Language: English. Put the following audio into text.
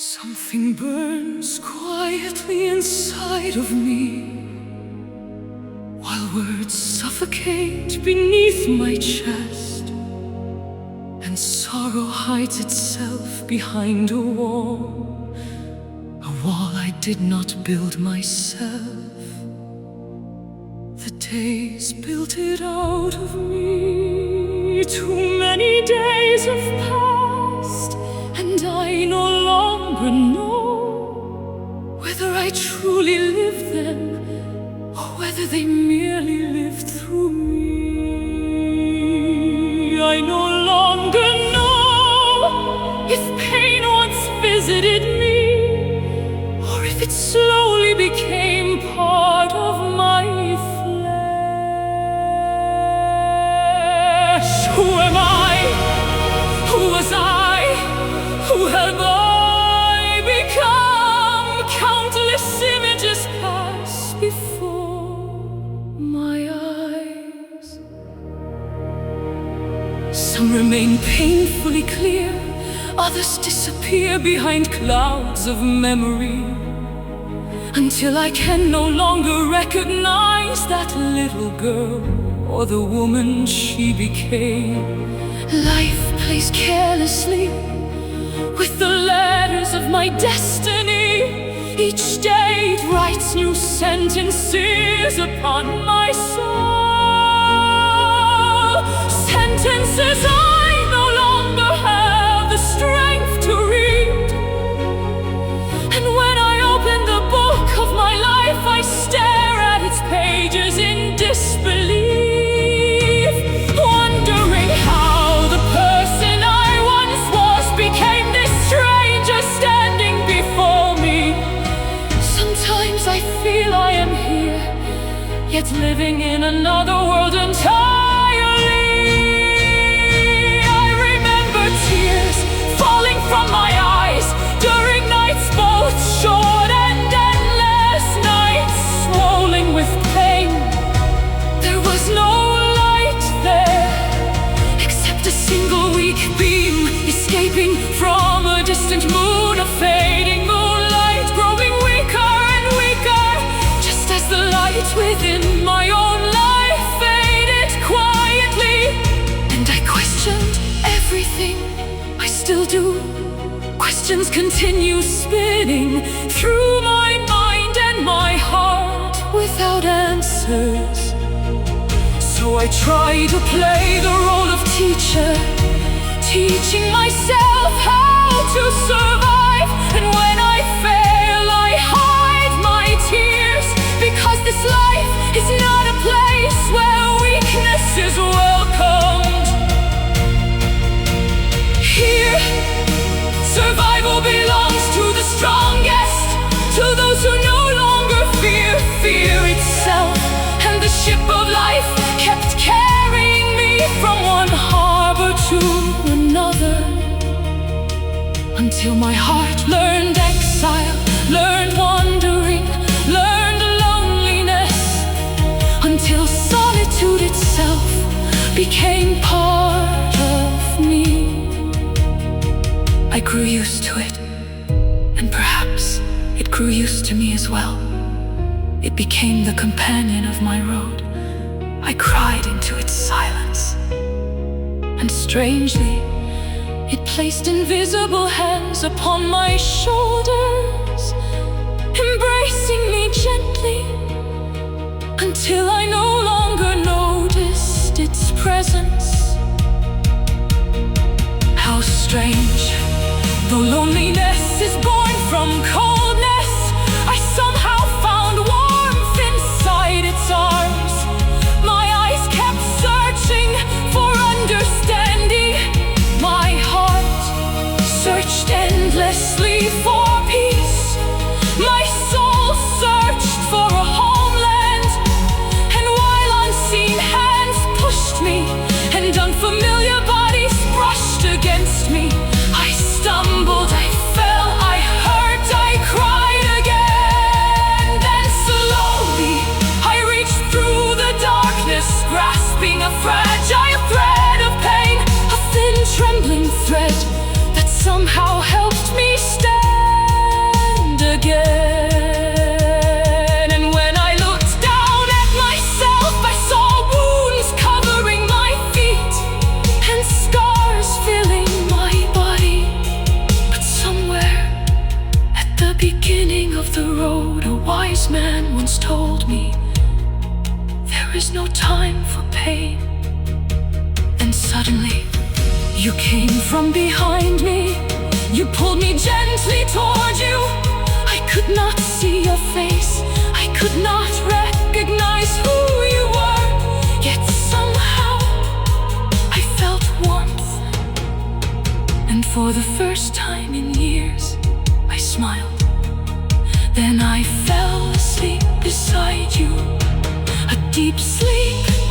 Something burns quietly inside of me, while words suffocate beneath my chest, and sorrow hides itself behind a wall I did not build myself. The days built it out of me. Too many days have passed, and I no longer know whether I truly lived them or whether they merely lived through me. I no longer know if pain once visited me, or if it slowly became part of my flesh. Who am I? Who was I? Who have I become? Countless images pass before my eyes. Some remain painfully clear, others disappear behind clouds of memory, until I can no longer recognize that little girl or the woman she became. Life plays carelessly with the letters of my destiny. Each day it writes new sentences upon my soul. Sentences I no longer have the strength to read. And when I open the book of my life, I stare at its pages in disbelief, wondering how the person I once was became this stranger standing before me. Sometimes I feel I am here, yet living in another world entirely. I remember tears falling from my eyes during nights both short and endless, nights swollen with pain. There was no light there, except a single weak beam escaping from a distant moon, a fading moonlight growing weaker and weaker, just as the light within my own life faded quietly. And I questioned everything, I still do. Questions continue spinning through my mind and my heart without answers. So I try to play the role of teacher, teaching myself how to survive. And when I fail, I hide my tears, because this life is not a place where weakness is welcomed. Here, survival belongs to the strongest, to those who no longer fear fear itself. And the ship of life kept carrying me from one harbor to another, until my heart learned exile, learned wandering, learned loneliness, until solitude itself became part of me. I grew used to it, and perhaps it grew used to me as well. It became the companion of my road. I cried into its silence, and strangely, it placed invisible hands upon my shoulders, embracing me gently, until I no longer noticed its presence. How strange, though loneliness is born from coldness, I somehow found warmth inside its arms. My eyes kept searching for understanding. My heart searched endlessly for peace. My soul searched for a homeland. And while unseen hands pushed me, and unfamiliar bodies brushed against me, I stumbled, I fell, I hurt, I cried again. Then slowly I reached through the darkness, grasping a fragile thread of pain, a thin trembling thread that somehow helped me stand. beginning of the road, a wise man once told me, there is no time for pain. And suddenly, you came from behind me. You pulled me gently toward you. I could not see your face. I could not recognize who you were. Yet somehow, I felt warmth. And for the first time in years, I smiled. Then I fell asleep beside you, a deep sleep.